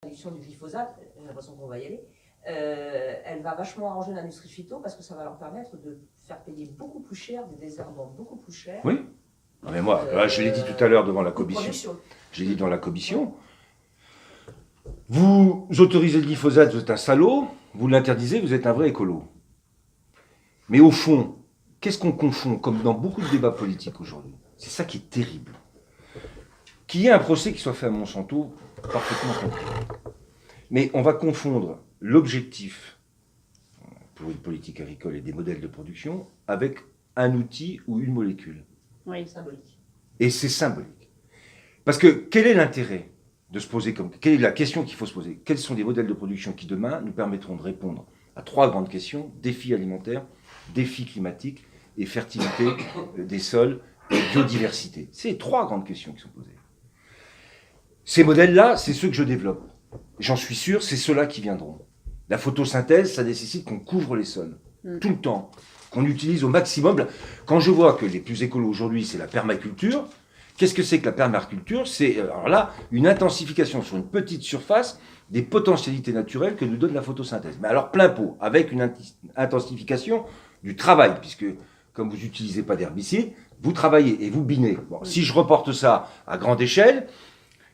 l'introduction du glyphosate, j'ai l'impression qu'on va y aller, elle va vachement arranger l'industrie phyto parce que ça va leur permettre de faire payer beaucoup plus cher, des désherbants beaucoup plus cher. Oui. Non, mais moi, je l'ai dit tout à l'heure devant la commission. Je l'ai dit dans la commission. Vous autorisez le glyphosate, vous êtes un salaud. Vous l'interdisez, vous êtes un vrai écolo. Mais au fond, qu'est-ce qu'on confond, comme dans beaucoup de débats politiques aujourd'hui? C'est ça qui est terrible. Qu'il y ait un procès qui soit fait à Monsanto, parfaitement compris. Mais on va confondre l'objectif pour une politique agricole et des modèles de production avec un outil ou une molécule. Oui, symbolique. Et c'est symbolique. Parce que quel est l'intérêt de se poser comme... Quelle est la question qu'il faut se poser? Quels sont les modèles de production qui, demain, nous permettront de répondre à 3 grandes questions: défis alimentaires, défis climatiques et fertilité des sols et biodiversité. C'est les 3 grandes questions qui sont posées. Ces modèles-là, c'est ceux que je développe. J'en suis sûr, c'est ceux-là qui viendront. La photosynthèse, ça nécessite qu'on couvre les sols, tout le temps, qu'on utilise au maximum. Quand je vois que les plus écolos aujourd'hui, c'est la permaculture, qu'est-ce que c'est que la permaculture? C'est, alors là, une intensification sur une petite surface des potentialités naturelles que nous donne la photosynthèse. Mais alors plein pot, avec une intensification du travail, puisque comme vous n'utilisez pas d'herbicide, vous travaillez et vous binez. Bon, si je reporte ça à grande échelle,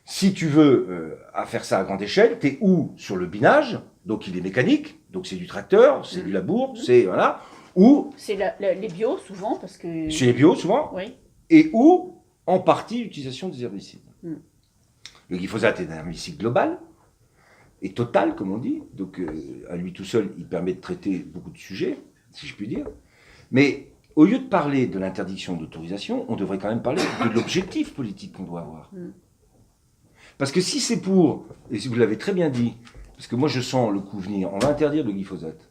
si tu veux à faire ça à grande échelle, tu es où sur le binage, donc il est mécanique, donc c'est du tracteur, c'est du labour, c'est voilà, ou c'est les bio souvent parce que c'est les bio souvent, oui. Et ou en partie l'utilisation des herbicides. Le glyphosate est un herbicide global et total, comme on dit, donc à lui tout seul, il permet de traiter beaucoup de sujets, si je puis dire. Mais au lieu de parler de l'interdiction d'autorisation, on devrait quand même parler de l'objectif politique qu'on doit avoir. Parce que si c'est pour, et si vous l'avez très bien dit, parce que moi je sens le coup venir, on va interdire le glyphosate.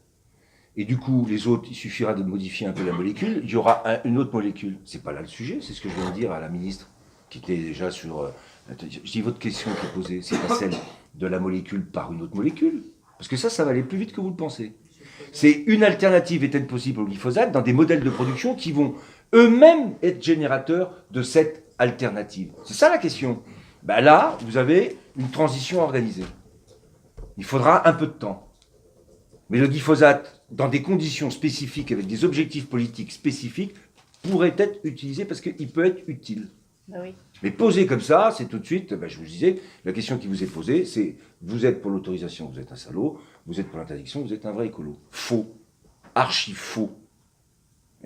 Et du coup, les autres, il suffira de modifier un peu la molécule, il y aura une autre molécule. C'est pas là le sujet, c'est ce que je viens de dire à la ministre, qui était déjà sur... je dis, votre question qui est posée, c'est pas celle de la molécule par une autre molécule. Parce que ça va aller plus vite que vous le pensez. C'est une alternative est-elle possible au glyphosate dans des modèles de production qui vont eux-mêmes être générateurs de cette alternative. C'est ça la question. Ben là, vous avez une transition organisée. Il faudra un peu de temps. Mais le glyphosate, dans des conditions spécifiques, avec des objectifs politiques spécifiques, pourrait être utilisé parce qu'il peut être utile. Ben oui. Mais posé comme ça, c'est tout de suite, je vous disais, la question qui vous est posée, c'est vous êtes pour l'autorisation, vous êtes un salaud, vous êtes pour l'interdiction, vous êtes un vrai écolo. Faux. Archi faux.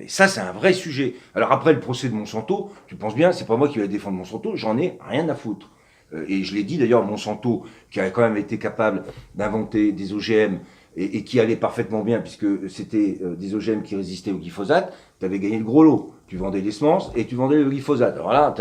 Et ça, c'est un vrai sujet. Alors après le procès de Monsanto, tu penses bien, c'est pas moi qui vais défendre Monsanto, j'en ai rien à foutre. Et je l'ai dit d'ailleurs, Monsanto, qui a quand même été capable d'inventer des OGM et qui allait parfaitement bien, puisque c'était des OGM qui résistaient au glyphosate, tu avais gagné le gros lot. Tu vendais les semences et tu vendais le glyphosate. Alors là,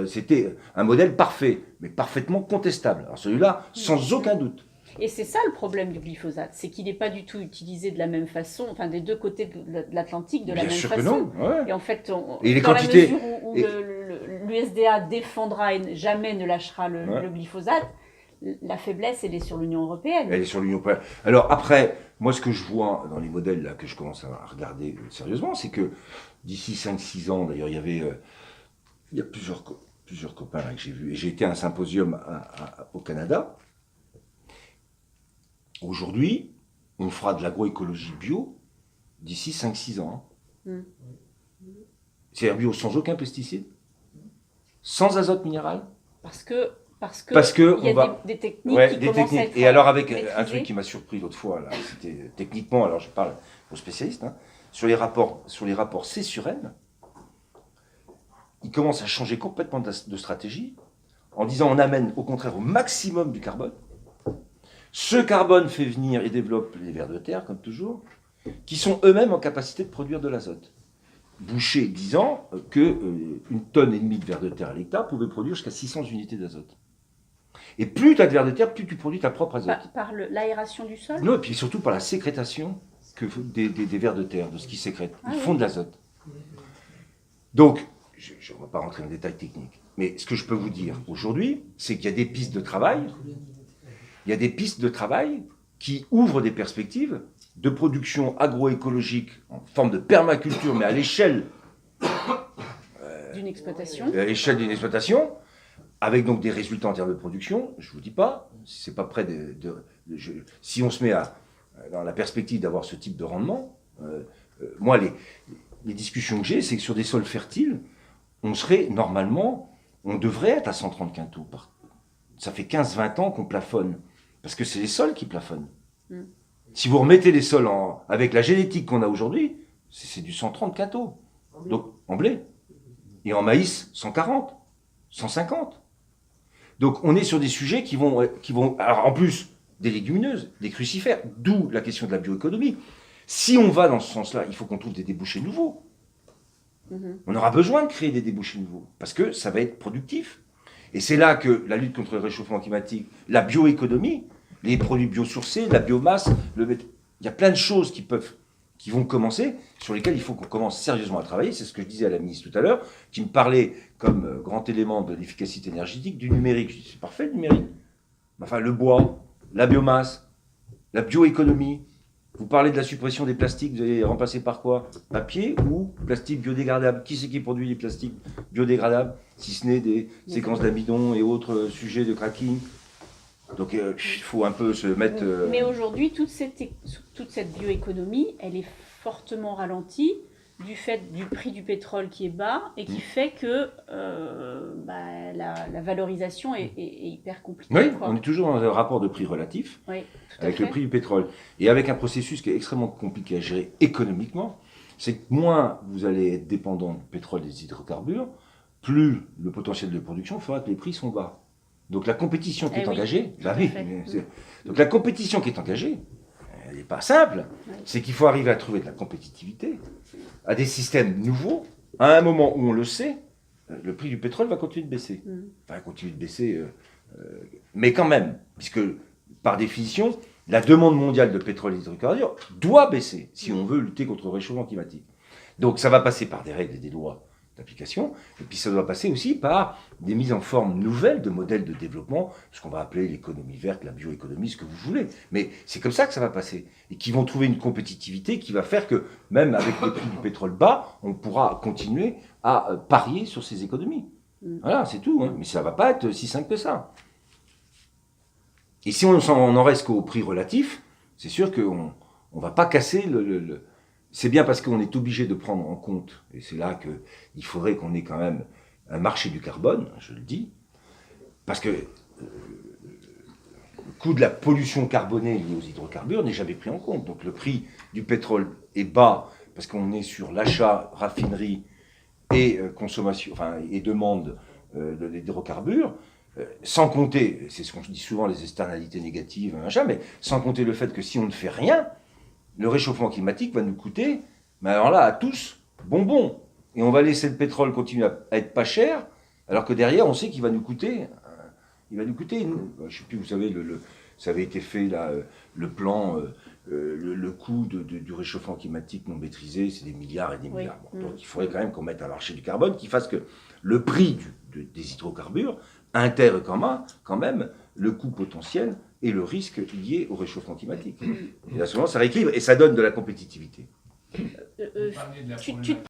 c'était un modèle parfait, mais parfaitement contestable. Alors celui-là, sans aucun doute. Et c'est ça le problème du glyphosate, c'est qu'il n'est pas du tout utilisé de la même façon, enfin des deux côtés de l'Atlantique de la même façon. Bien sûr que non, ouais. Et en fait, dans la mesure où l'USDA défendra et jamais ne lâchera le glyphosate, la faiblesse, elle est sur l'Union européenne. Elle est sur l'Union européenne. Alors après, moi ce que je vois dans les modèles là, que je commence à regarder sérieusement, c'est que d'ici 5-6 ans, d'ailleurs, il y a plusieurs copains là, que j'ai vus, et j'ai été à un symposium au Canada. Aujourd'hui, on fera de l'agroécologie bio d'ici 5-6 ans. C'est bio sans aucun pesticide, sans azote minéral. Parce que il y a des techniques qui commencent à être Et alors avec un truc qui m'a surpris l'autre fois, là, c'était techniquement, alors je parle aux spécialistes, sur les rapports C sur N, ils commencent à changer complètement de stratégie en disant on amène au contraire au maximum du carbone. Ce carbone fait venir et développe les vers de terre, comme toujours, qui sont eux-mêmes en capacité de produire de l'azote. Boucher disant qu'une tonne et demie de vers de terre à l'hectare pouvait produire jusqu'à 600 unités d'azote. Et plus tu as de vers de terre, plus tu produis ta propre azote. Par l'aération du sol? Non, et puis surtout par la sécrétation des vers de terre, de ce qui sécrète. Ils font de l'azote. Donc, je ne vais pas rentrer en détail technique, mais ce que je peux vous dire aujourd'hui, c'est qu'il y a des pistes de travail. Il y a des pistes de travail qui ouvrent des perspectives de production agroécologique en forme de permaculture, mais à l'échelle d'une exploitation. À l'échelle d'une exploitation, avec donc des résultats en termes de production, je ne vous dis pas, c'est pas près si on se met dans la perspective d'avoir ce type de rendement, moi, les discussions que j'ai, c'est que sur des sols fertiles, on devrait être à 130 quintaux. Ça fait 15-20 ans qu'on plafonne, parce que c'est les sols qui plafonnent. Si vous remettez les sols avec la génétique qu'on a aujourd'hui, c'est du 130 quintaux. Donc, en blé. Et en maïs, 140, 150. Donc, on est sur des sujets qui vont alors, en plus, des légumineuses, des crucifères, d'où la question de la bioéconomie. Si on va dans ce sens-là, il faut qu'on trouve des débouchés nouveaux. On aura besoin de créer des débouchés nouveaux, parce que ça va être productif. Et c'est là que la lutte contre le réchauffement climatique, la bioéconomie, les produits biosourcés, la biomasse, il y a plein de choses qui vont commencer, sur lesquelles il faut qu'on commence sérieusement à travailler. C'est ce que je disais à la ministre tout à l'heure, qui me parlait comme grand élément de l'efficacité énergétique du numérique. Je dis, c'est parfait le numérique. Enfin, le bois, la biomasse, la bioéconomie. Vous parlez de la suppression des plastiques, vous allez remplacer par quoi? Papier ou plastique biodégradable? Qui c'est qui produit les plastiques biodégradables, si ce n'est des séquences d'amidon et autres sujets de cracking? Donc il faut un peu se mettre... Mais aujourd'hui, toute cette bioéconomie, elle est fortement ralentie du fait du prix du pétrole qui est bas et qui fait que la valorisation est hyper compliquée. Oui, quoi. On est toujours dans un rapport de prix relatif avec le prix du pétrole. Et avec un processus qui est extrêmement compliqué à gérer économiquement, c'est que moins vous allez être dépendant du pétrole et des hydrocarbures, plus le potentiel de production fera que les prix sont bas. Donc la compétition qui est engagée, donc la compétition qui est engagée, elle n'est pas simple. C'est qu'il faut arriver à trouver de la compétitivité, à des systèmes nouveaux, à un moment où on le sait, le prix du pétrole va continuer de baisser. Va continuer de baisser, mais quand même, puisque par définition, la demande mondiale de pétrole et d'hydrocarbures doit baisser si on veut lutter contre le réchauffement climatique. Donc ça va passer par des règles et des lois d'application, et puis ça doit passer aussi par des mises en forme nouvelles de modèles de développement, ce qu'on va appeler l'économie verte, la bioéconomie, ce que vous voulez. Mais c'est comme ça que ça va passer. Et qui vont trouver une compétitivité qui va faire que, même avec les prix du pétrole bas, on pourra continuer à parier sur ces économies. Voilà, c'est tout. Hein. Mais ça ne va pas être si simple que ça. Et si on en reste qu'au prix relatif, c'est sûr qu'on ne va pas casser C'est bien parce qu'on est obligé de prendre en compte, et c'est là qu'il faudrait qu'on ait quand même un marché du carbone, je le dis, parce que le coût de la pollution carbonée liée aux hydrocarbures n'est jamais pris en compte. Donc le prix du pétrole est bas parce qu'on est sur l'achat, raffinerie et consommation, et demande d'hydrocarbures, sans compter, c'est ce qu'on dit souvent, les externalités négatives, mais sans compter le fait que si on ne fait rien, le réchauffement climatique va nous coûter, mais alors là, à tous, bonbons. Et on va laisser le pétrole continuer à être pas cher, alors que derrière, on sait qu'il va nous coûter. Je ne sais plus, vous savez, ça avait été fait, là, le plan, le coût du réchauffement climatique non maîtrisé, c'est des milliards et des milliards. Bon, donc il faudrait quand même qu'on mette un marché du carbone qui fasse que le prix des hydrocarbures intègre quand même le coût potentiel et le risque lié au réchauffement climatique. Et là, souvent, ça rééquilibre et ça donne de la compétitivité.